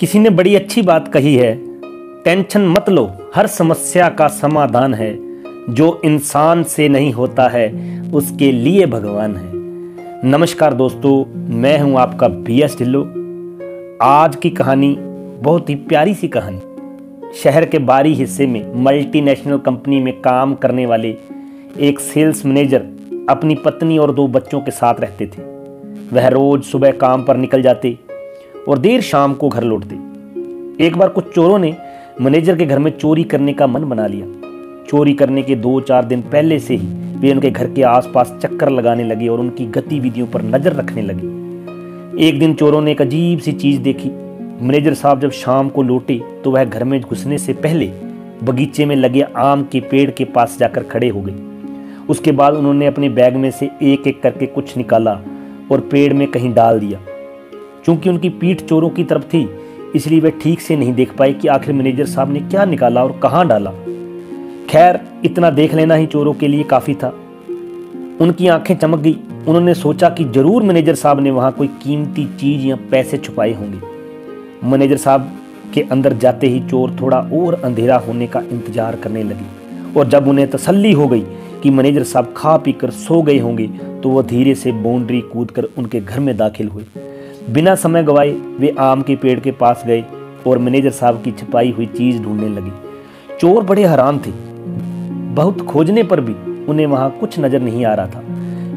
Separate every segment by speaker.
Speaker 1: किसी ने बड़ी अच्छी बात कही है, टेंशन मत लो, हर समस्या का समाधान है। जो इंसान से नहीं होता है उसके लिए भगवान है। नमस्कार दोस्तों, मैं हूं आपका BS ढिल्लो। आज की कहानी बहुत ही प्यारी सी कहानी। शहर के बाहरी हिस्से में मल्टीनेशनल कंपनी में काम करने वाले एक सेल्स मैनेजर अपनी पत्नी और 2 बच्चों के साथ रहते थे। वह रोज सुबह काम पर निकल जाते और देर शाम को घर लौटते। एक बार कुछ चोरों ने मैनेजर के घर में चोरी करने का मन बना लिया। चोरी करने के 2-4 दिन पहले से ही वे उनके घर के आसपास चक्कर लगाने लगे और उनकी गतिविधियों पर नजर रखने लगे। एक दिन चोरों ने एक अजीब सी चीज देखी। मैनेजर साहब जब शाम को लौटे तो वह घर में घुसने से पहले बगीचे में लगे आम के पेड़ के पास जाकर खड़े हो गए। उसके बाद उन्होंने अपने बैग में से एक एक करके कुछ निकाला और पेड़ में कहीं डाल दिया। चूंकि उनकी पीठ चोरों की तरफ थी, इसलिए वे ठीक से नहीं देख पाए कि आखिर मैनेजर साहब ने क्या निकाला और कहां डाला। खैर, इतना देख लेना ही चोरों के लिए काफी था। उनकी आंखें चमक गई। उन्होंने सोचा कि जरूर मैनेजर साहब ने वहां कोई कीमती चीज या पैसे छुपाए होंगे। मैनेजर साहब के अंदर जाते ही चोर थोड़ा और अंधेरा होने का इंतजार करने लगे और जब उन्हें तसल्ली हो गई कि मैनेजर साहब खा पी कर सो गए होंगे तो वह धीरे से बाउंड्री कूदकर उनके घर में दाखिल हुए। बिना समय गवाए वे आम के पेड़ के पास गए और मैनेजर साहब की छिपाई हुई चीज ढूंढने लगे। चोर बड़े हैरान थे। बहुत खोजने पर भी उन्हें वहां कुछ नजर नहीं आ रहा था।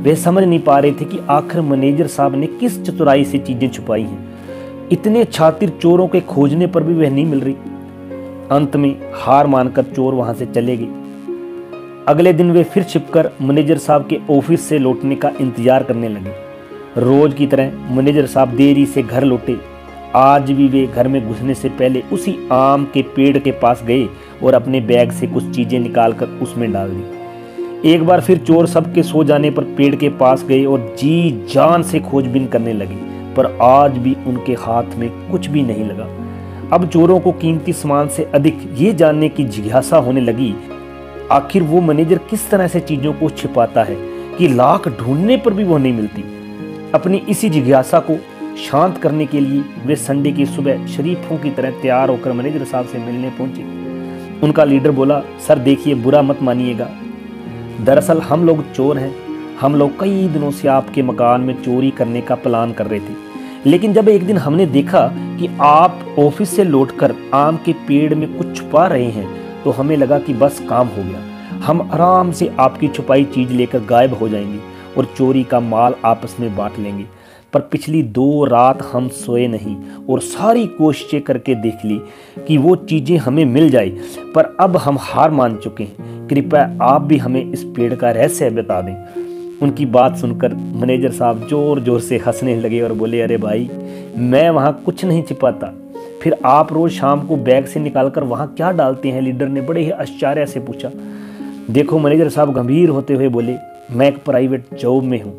Speaker 1: वे समझ नहीं पा रहे थे कि आखिर मैनेजर साहब ने किस चतुराई से चीजें छुपाई हैं। इतने छातिर चोरों के खोजने पर भी वह नहीं मिल रही। अंत में हार मानकर चोर वहां से चले गए। अगले दिन वे फिर छिपकर मैनेजर साहब के ऑफिस से लौटने का इंतजार करने लगे। रोज की तरह मैनेजर साहब देरी से घर लौटे। आज भी वे घर में घुसने से पहले उसी आम के पेड़ के पास गए और अपने बैग से कुछ चीजें निकालकर उसमें डाल दी। एक बार फिर चोर सबके सो जाने पर पेड़ के पास गए और जी जान से खोजबीन करने लगे, पर आज भी उनके हाथ में कुछ भी नहीं लगा। अब चोरों को कीमती सामान से अधिक ये जानने की जिज्ञासा होने लगी, आखिर वो मैनेजर किस तरह से चीजों को छिपाता है कि लाख ढूंढने पर भी वो नहीं मिलती। अपनी इसी जिज्ञासा को शांत करने के लिए वे संडे की सुबह शरीफों की तरह तैयार होकर मैनेजर साहब से मिलने पहुंचे। उनका लीडर बोला, सर देखिए, बुरा मत मानिएगा, दरअसल हम लोग चोर हैं। हम लोग कई दिनों से आपके मकान में चोरी करने का प्लान कर रहे थे, लेकिन जब एक दिन हमने देखा कि आप ऑफिस से लौटकर आम के पेड़ में कुछ छुपा रहे हैं तो हमें लगा कि बस काम हो गया। हम आराम से आपकी छुपाई चीज लेकर गायब हो जाएंगे और चोरी का माल आपस में बांट लेंगे। पर पिछली 2 रात हम सोए नहीं और सारी कोशिशें करके देख ली कि वो चीजें हमें मिल जाए, पर अब हम हार मान चुके हैं। कृपया आप भी हमें इस पेड़ का रहस्य बता दें। उनकी बात सुनकर मैनेजर साहब जोर जोर से हंसने लगे और बोले, अरे भाई, मैं वहां कुछ नहीं छिपाता। फिर आप रोज शाम को बैग से निकालकर वहां क्या डालते हैं? लीडर ने बड़े ही आश्चर्य से पूछा। देखो, मैनेजर साहब गंभीर होते हुए बोले, मैं एक प्राइवेट जॉब में हूँ,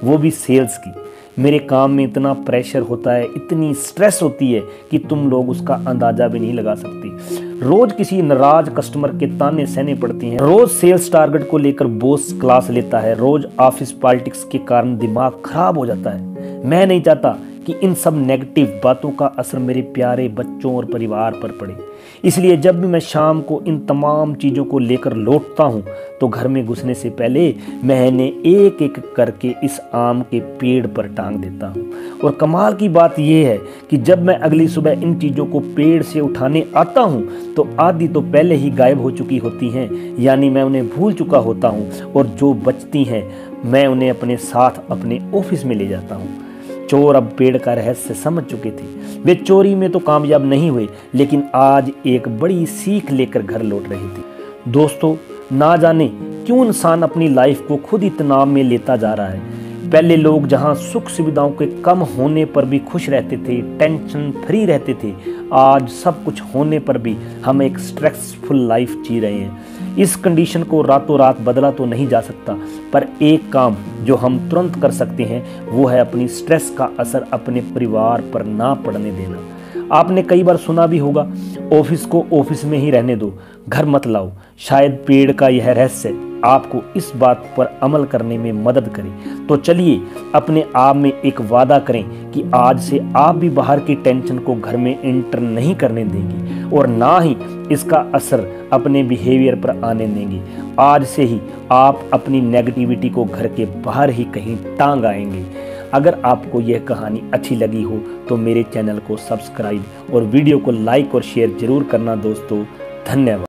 Speaker 1: वो भी सेल्स की। मेरे काम में इतना प्रेशर होता है, इतनी स्ट्रेस होती है कि तुम लोग उसका अंदाजा भी नहीं लगा सकती। रोज किसी नाराज कस्टमर के ताने सहने पड़ते हैं, रोज सेल्स टारगेट को लेकर बॉस क्लास लेता है, रोज ऑफिस पॉलिटिक्स के कारण दिमाग खराब हो जाता है। मैं नहीं चाहता कि इन सब नेगेटिव बातों का असर मेरे प्यारे बच्चों और परिवार पर पड़े। इसलिए जब भी मैं शाम को इन तमाम चीज़ों को लेकर लौटता हूँ तो घर में घुसने से पहले मैं इन्हें एक एक करके इस आम के पेड़ पर टांग देता हूँ। और कमाल की बात यह है कि जब मैं अगली सुबह इन चीज़ों को पेड़ से उठाने आता हूँ तो आधी तो पहले ही गायब हो चुकी होती हैं, यानी मैं उन्हें भूल चुका होता हूँ, और जो बचती हैं मैं उन्हें अपने साथ अपने ऑफिस में ले जाता हूँ। चोर अब पेड़ का रहस्य समझ चुके थे। वे चोरी में तो कामयाब नहीं हुए, लेकिन आज एक बड़ी सीख लेकर घर लौट रहे थे। दोस्तों, ना जाने क्यों इंसान अपनी लाइफ को खुद ही तनाव में लेता जा रहा है। पहले लोग जहां सुख सुविधाओं के कम होने पर भी खुश रहते थे, टेंशन फ्री रहते थे, आज सब कुछ होने पर भी हम एक स्ट्रेसफुल लाइफ जी रहे हैं। इस कंडीशन को रातों रात बदला तो नहीं जा सकता, पर एक काम जो हम तुरंत कर सकते हैं वो है अपनी स्ट्रेस का असर अपने परिवार पर ना पड़ने देना। आपने कई बार सुना भी होगा, ऑफिस को ऑफिस में ही रहने दो, घर मत लाओ। शायद पेड़ का यह रहस्य आपको इस बात पर अमल करने में मदद करे। तो चलिए अपने आप में एक वादा करें कि आज से आप भी बाहर की टेंशन को घर में एंटर नहीं करने देंगे और ना ही इसका असर अपने बिहेवियर पर आने देंगे। आज से ही आप अपनी नेगेटिविटी को घर के बाहर ही कहीं टांग आएंगे। अगर आपको यह कहानी अच्छी लगी हो तो मेरे चैनल को सब्सक्राइब और वीडियो को लाइक और शेयर जरूर करना दोस्तों। धन्यवाद।